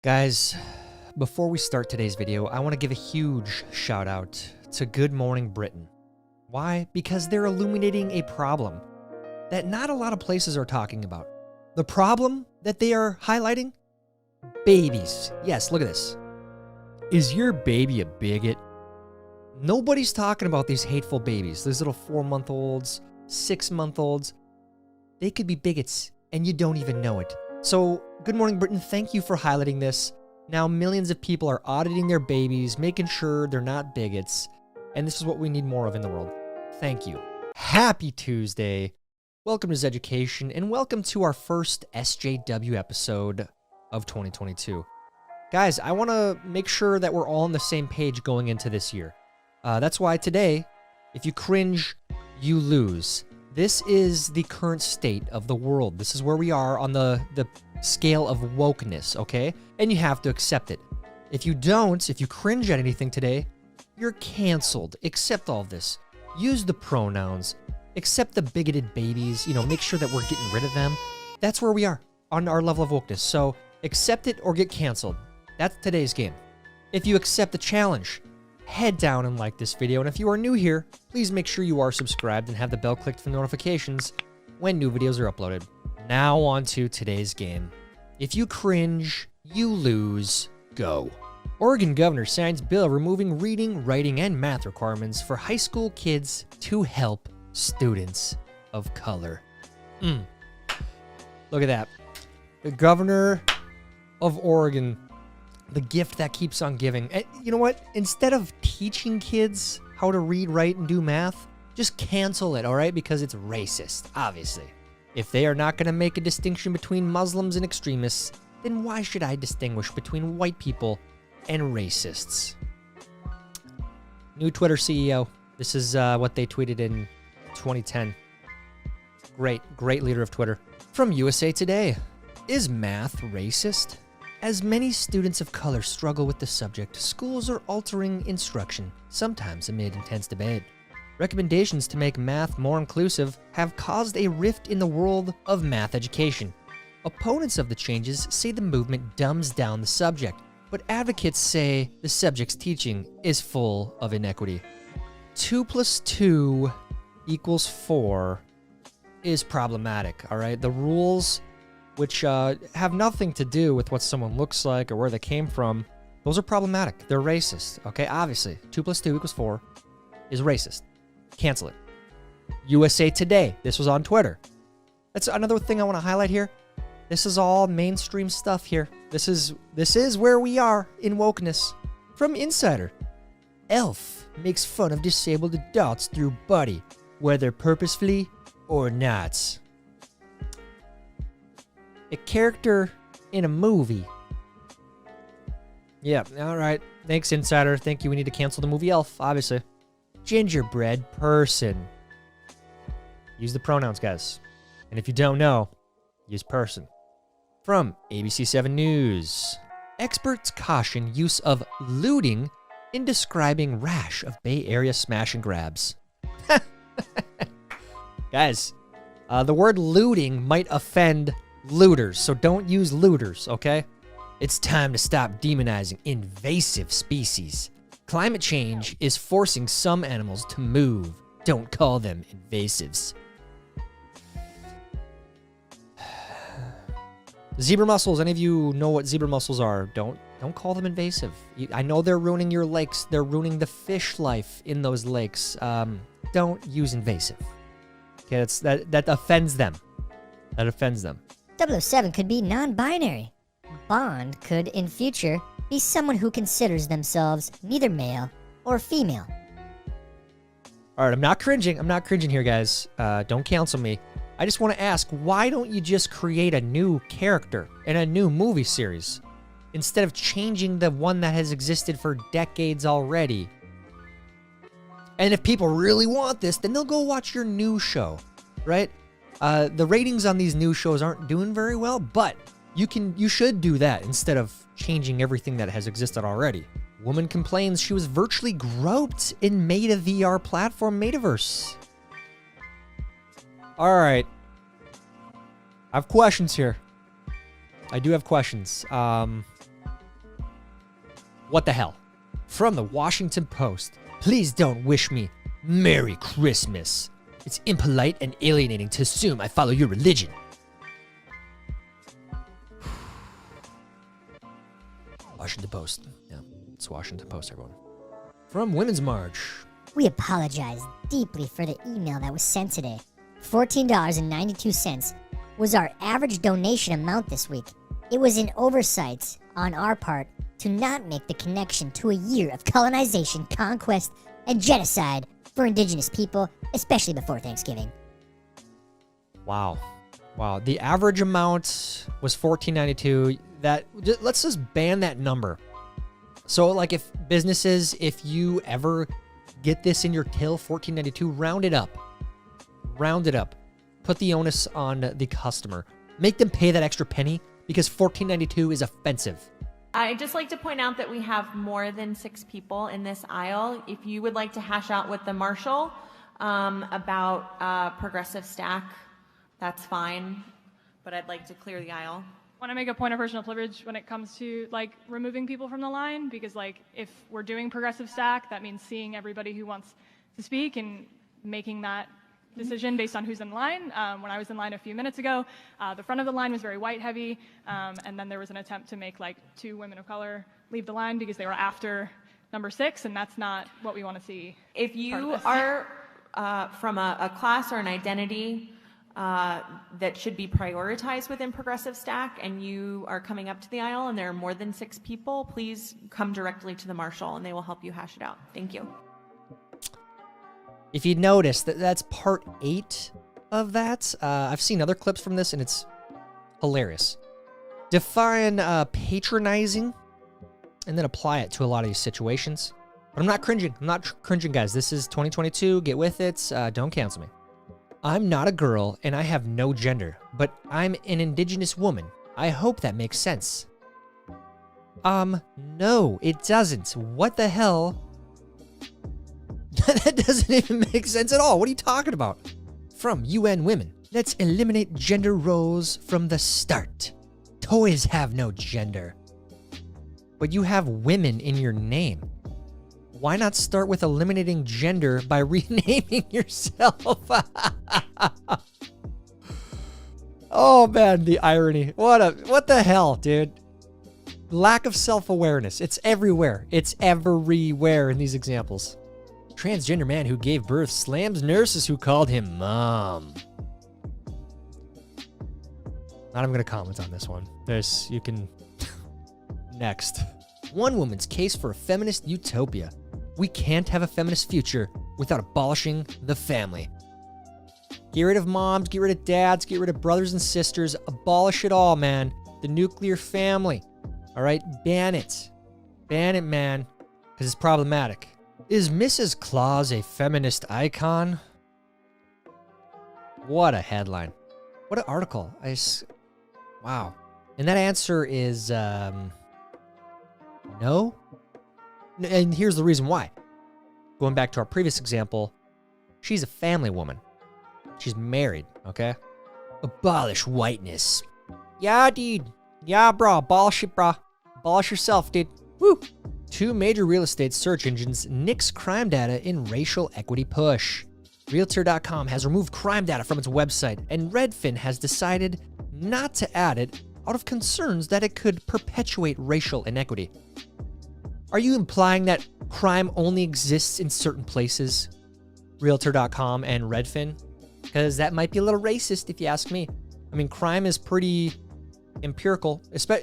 Guys, before we start today's video, I want to give a huge shout out to Good Morning Britain. Why? Because they're illuminating a problem that not a lot of places are talking about. The problem that they are highlighting? Babies. Yes, look at this. Is your baby a bigot? Nobody's talking about these hateful babies. These little 4-month-olds, 6-month-olds. They could be bigots, and you don't even know it. So, Good Morning Britain, thank you for highlighting this. Now, millions of people are auditing their babies, making sure they're not bigots, and this is what we need more of in the world. Thank you. Happy Tuesday. Welcome to Zeducation, and welcome to our first SJW episode of 2022. Guys, I want to make sure that we're all on the same page going into this year. That's why today, if you cringe, you lose. This is the current state of the world. This is where we are on the scale of wokeness, okay? And you have to accept it. If you don't, if you cringe at anything today, you're canceled. Accept all of this. Use the pronouns. Accept the bigoted babies. Make sure that we're getting rid of them. That's where we are on our level of wokeness. So accept it or get canceled. That's today's game. If you accept the challenge, head down and like this video. And if you are new here, please make sure you are subscribed and have the bell clicked for notifications when new videos are uploaded. Now on to today's game. If you cringe, you lose. Go. Oregon governor signs bill removing reading, writing, and math requirements for high school kids to help students of color. Look at that. The governor of Oregon, the gift that keeps on giving. And you know what? Instead of teaching kids how to read, write, and do math, just cancel it, all right? Because it's racist, obviously. If they are not going to make a distinction between Muslims and extremists, then why should I distinguish between white people and racists? New Twitter CEO. This is what they tweeted in 2010. Great leader of Twitter. From USA Today. Is math racist? As many students of color struggle with the subject, schools are altering instruction, sometimes amid intense debate. Recommendations to make math more inclusive have caused a rift in the world of math education. Opponents of the changes say the movement dumbs down the subject, but advocates say the subject's teaching is full of inequity. 2 + 2 = 4 is problematic, all right? The rules, which have nothing to do with what someone looks like or where they came from, those are problematic. They're racist, okay? Obviously, 2 + 2 = 4 is racist. Cancel it. USA Today. This was on Twitter. That's another thing I want to highlight here. This is all mainstream stuff here. This is where we are in wokeness. From Insider. Elf makes fun of disabled adults through Buddy, whether purposefully or not. A character in a movie. Yeah, all right. Thanks, Insider. Thank you. We need to cancel the movie Elf, obviously. Gingerbread person. Use the pronouns, guys. And if you don't know, use person. From ABC7 News. Experts caution use of looting in describing rash of Bay Area smash and grabs. Guys, the word looting might offend looters, so don't use looters, okay? It's time to stop demonizing invasive species. Climate change is forcing some animals to move. Don't call them invasives. Zebra mussels. Any of you know what zebra mussels are? Don't call them invasive. I know they're ruining your lakes. They're ruining the fish life in those lakes. Don't use invasive. Okay, that offends them. That offends them. 007 could be non-binary. Bond could, in future, be someone who considers themselves neither male or female. All right, I'm not cringing. I'm not cringing here, guys. Don't cancel me. I just want to ask, why don't you just create a new character in a new movie series instead of changing the one that has existed for decades already? And if people really want this, then they'll go watch your new show, right? The ratings on these new shows aren't doing very well, but you should do that instead of changing everything that has existed already. Woman complains she was virtually groped in Meta VR platform Metaverse. All right. I have questions here. I do have questions. What the hell? From the Washington Post. Please don't wish me Merry Christmas. It's impolite and alienating to assume I follow your religion. Washington Post. Yeah, it's Washington Post, everyone. From Women's March. We apologize deeply for the email that was sent today. $14.92 was our average donation amount this week. It was an oversight on our part to not make the connection to a year of colonization, conquest, and genocide for indigenous people, especially before Thanksgiving. Wow. Wow. The average amount was $14.92. Let's just ban that number. So, like, if businesses, if you ever get this in your till, $14.92, round it up. Round it up. Put the onus on the customer. Make them pay that extra penny because $14.92 is offensive. I'd just like to point out that we have more than 6 people in this aisle. If you would like to hash out with the marshal about progressive stack, that's fine, but I'd like to clear the aisle. I want to make a point of personal privilege when it comes to like removing people from the line, because like if we're doing progressive stack, that means seeing everybody who wants to speak and making that decision based on who's in line. When I was in line a few minutes ago, the front of the line was very white heavy, and then there was an attempt to make like 2 women of color leave the line because they were after number 6, and that's not what we want to see. If you are from a class or an identity that should be prioritized within progressive stack, and you are coming up to the aisle and there are more than 6 people, please come directly to the marshal and they will help you hash it out. Thank you. If you notice, that's part 8 of that. I've seen other clips from this and it's hilarious. Define patronizing and then apply it to a lot of these situations. But I'm not cringing. I'm not cringing, guys. This is 2022. Get with it. Don't cancel me. I'm not a girl and I have no gender, but I'm an indigenous woman. I hope that makes sense. No, it doesn't. What the hell? That doesn't even make sense at all. What are you talking about? From UN Women. Let's eliminate gender roles from the start. Toys have no gender. But you have women in your name. Why not start with eliminating gender by renaming yourself? Oh man, the irony. What the hell, dude? Lack of self-awareness. It's everywhere. It's everywhere in these examples. Transgender man who gave birth slams nurses who called him mom. Not even gonna comment on this one. You can... Next. One woman's case for a feminist utopia. We can't have a feminist future without abolishing the family. Get rid of moms, get rid of dads, get rid of brothers and sisters. Abolish it all, man. The nuclear family. All right? Ban it. Ban it, man. Because it's problematic. Is Mrs. Claus a feminist icon? What a headline. What an article. Wow. And that answer is, no. And here's the reason why. Going back to our previous example, she's a family woman. She's married, okay? Abolish whiteness. Yeah, dude. Yeah, bro. Abolish it, bro. Abolish yourself, dude. Woo! 2 major real estate search engines nix crime data in racial equity push. Realtor.com has removed crime data from its website, and Redfin has decided not to add it out of concerns that it could perpetuate racial inequity. Are you implying that crime only exists in certain places? Realtor.com and Redfin? Because that might be a little racist if you ask me. I mean, crime is pretty empirical. Why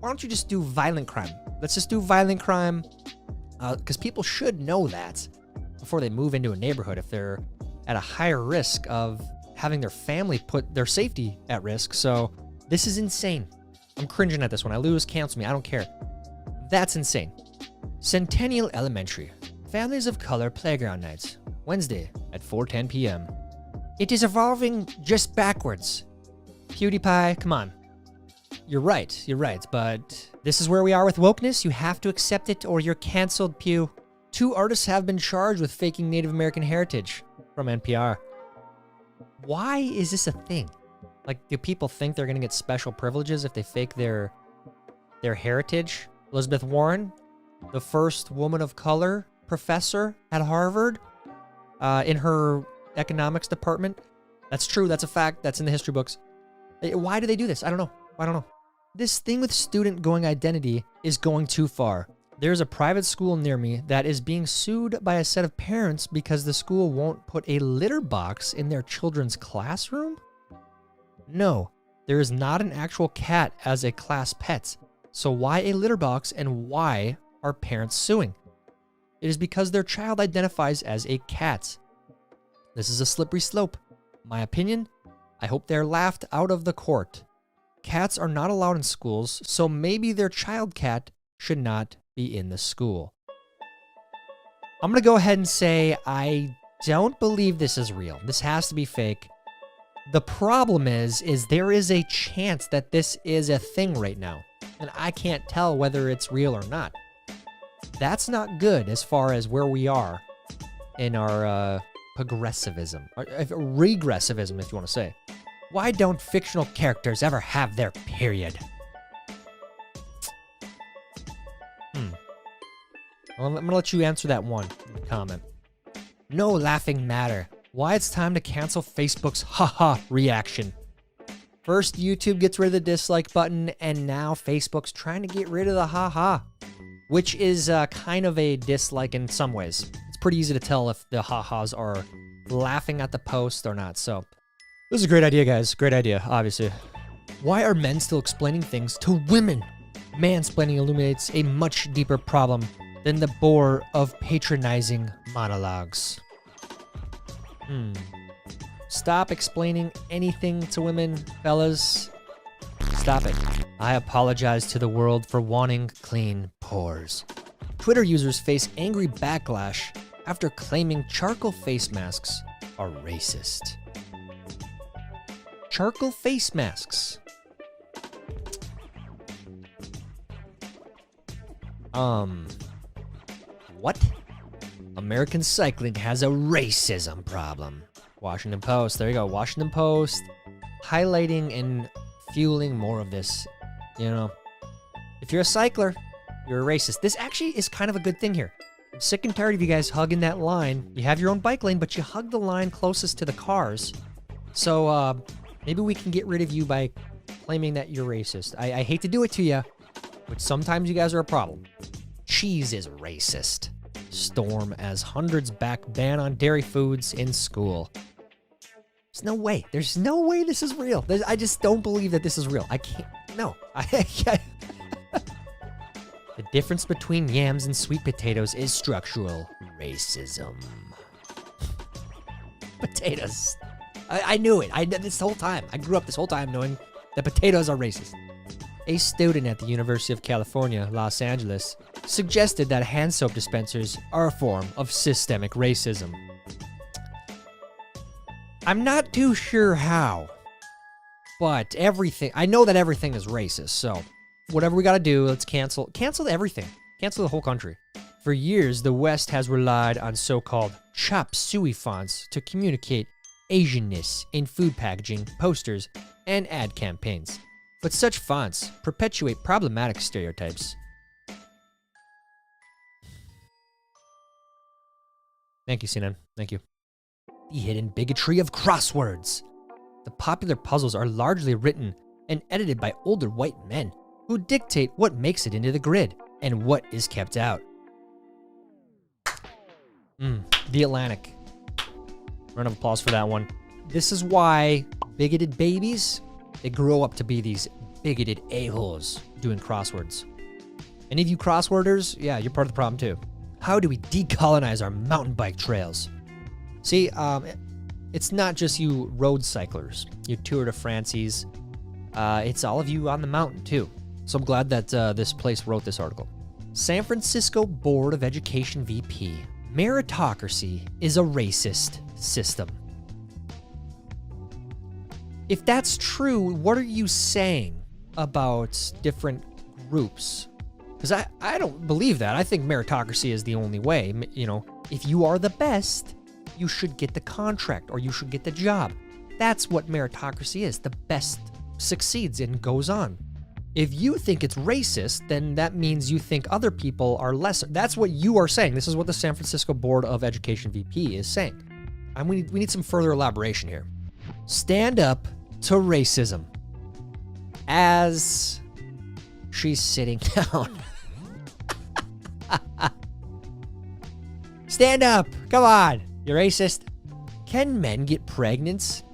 don't you just do violent crime? Let's just do violent crime. Because people should know that before they move into a neighborhood if they're at a higher risk of having their family put their safety at risk. So this is insane. I'm cringing at this one. I lose, cancel me. I don't care. That's insane. Centennial Elementary. Families of Color Playground Nights. Wednesday at 4:10 p.m. It is evolving just backwards. PewDiePie, come on. You're right, but this is where we are with wokeness. You have to accept it or you're canceled, Pew. 2 artists have been charged with faking Native American heritage from NPR. Why is this a thing? Like, do people think they're gonna get special privileges if they fake their heritage? Elizabeth Warren, the first woman of color professor at Harvard in her economics department. That's true. That's a fact. That's in the history books. Why do they do this? I don't know. I don't know. This thing with student going identity is going too far. There's a private school near me that is being sued by a set of parents because the school won't put a litter box in their children's classroom? No, there is not an actual cat as a class pet. So why a litter box, and why are parents suing? It is because their child identifies as a cat. This is a slippery slope. My opinion, I hope they're laughed out of the court. Cats are not allowed in schools, so maybe their child cat should not be in the school. I'm going to go ahead and say I don't believe this is real. This has to be fake. The problem is there is a chance that this is a thing right now, and I can't tell whether it's real or not. That's not good as far as where we are in our progressivism, or regressivism, if you want to say. Why don't fictional characters ever have their period? Well, I'm going to let you answer that one in the comment. No laughing matter. Why it's time to cancel Facebook's haha reaction. First, YouTube gets rid of the dislike button, and now Facebook's trying to get rid of the haha, which is kind of a dislike in some ways. It's pretty easy to tell if the ha-has are laughing at the post or not, so this is a great idea, guys. Great idea, obviously. Why are men still explaining things to women? Mansplaining illuminates a much deeper problem than the bore of patronizing monologues. Stop explaining anything to women, fellas. Stop it. I apologize to the world for wanting clean pores. Twitter users face angry backlash after claiming charcoal face masks are racist. Charcoal face masks. What? American cycling has a racism problem. Washington Post. There you go. Washington Post. Highlighting and fueling more of this. You know, if you're a cycler, you're a racist. This actually is kind of a good thing here. I'm sick and tired of you guys hugging that line. You have your own bike lane, but you hug the line closest to the cars. So, maybe we can get rid of you by claiming that you're racist. I hate to do it to you, but sometimes you guys are a problem. Cheese is racist. Storm as hundreds back ban on dairy foods in school. There's no way. There's no way this is real. I just don't believe that this is real. I can't. No. The difference between yams and sweet potatoes is structural racism. Potatoes. I knew it. This whole time. I grew up this whole time knowing that potatoes are racist. A student at the University of California, Los Angeles, suggested that hand soap dispensers are a form of systemic racism. I'm not too sure how, but I know that everything is racist, so whatever we gotta do, let's cancel everything. Cancel the whole country. For years, the West has relied on so-called chop suey fonts to communicate Asianness in food packaging, posters, and ad campaigns. But such fonts perpetuate problematic stereotypes. Thank you, CNN. Thank you. The hidden bigotry of crosswords. The popular puzzles are largely written and edited by older white men who dictate what makes it into the grid and what is kept out. The Atlantic. Round of applause for that one. This is why bigoted babies, they grow up to be these bigoted a-holes doing crosswords. Any of you crossworders, yeah, you're part of the problem too. How do we decolonize our mountain bike trails? See, it's not just you road cyclers, you Tour de France's. It's all of you on the mountain too. So I'm glad that this place wrote this article. San Francisco Board of Education VP. Meritocracy is a racist system. If that's true, what are you saying about different groups? Because I don't believe that. I think meritocracy is the only way. You know, if you are the best, you should get the contract or you should get the job. That's what meritocracy is. The best succeeds and goes on. If you think it's racist, then that means you think other people are lesser. That's what you are saying. This is what the San Francisco Board of Education VP is saying. And we need some further elaboration here. Stand up to racism. As she's sitting down. Stand up. Come on. You're racist. Can men get pregnant?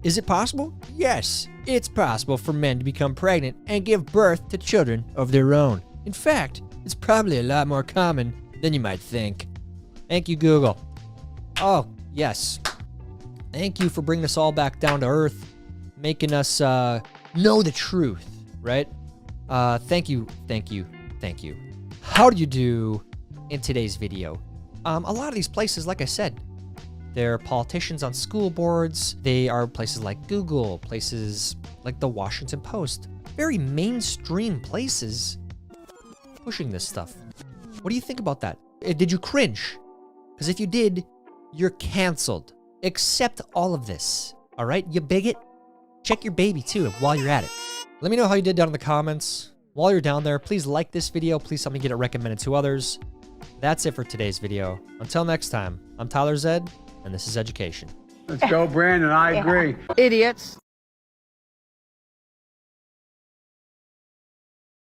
Is it possible? Yes, it's possible for men to become pregnant and give birth to children of their own. In fact, it's probably a lot more common than you might think. Thank you, Google. Oh, yes. Thank you for bringing us all back down to earth, making us know the truth, right? Thank you. How do you do in today's video? A lot of these places, like I said, they're politicians on school boards. They are places like Google, places like the Washington Post. Very mainstream places pushing this stuff. What do you think about that? Did you cringe? Because if you did, you're canceled. Accept all of this, all right? You bigot. Check your baby too while you're at it. Let me know how you did down in the comments. While you're down there, please like this video. Please help me get it recommended to others. That's it for today's video. Until next time, I'm Tyler Zed, and this is Zeducation. Let's go, Brandon. I agree. Idiots.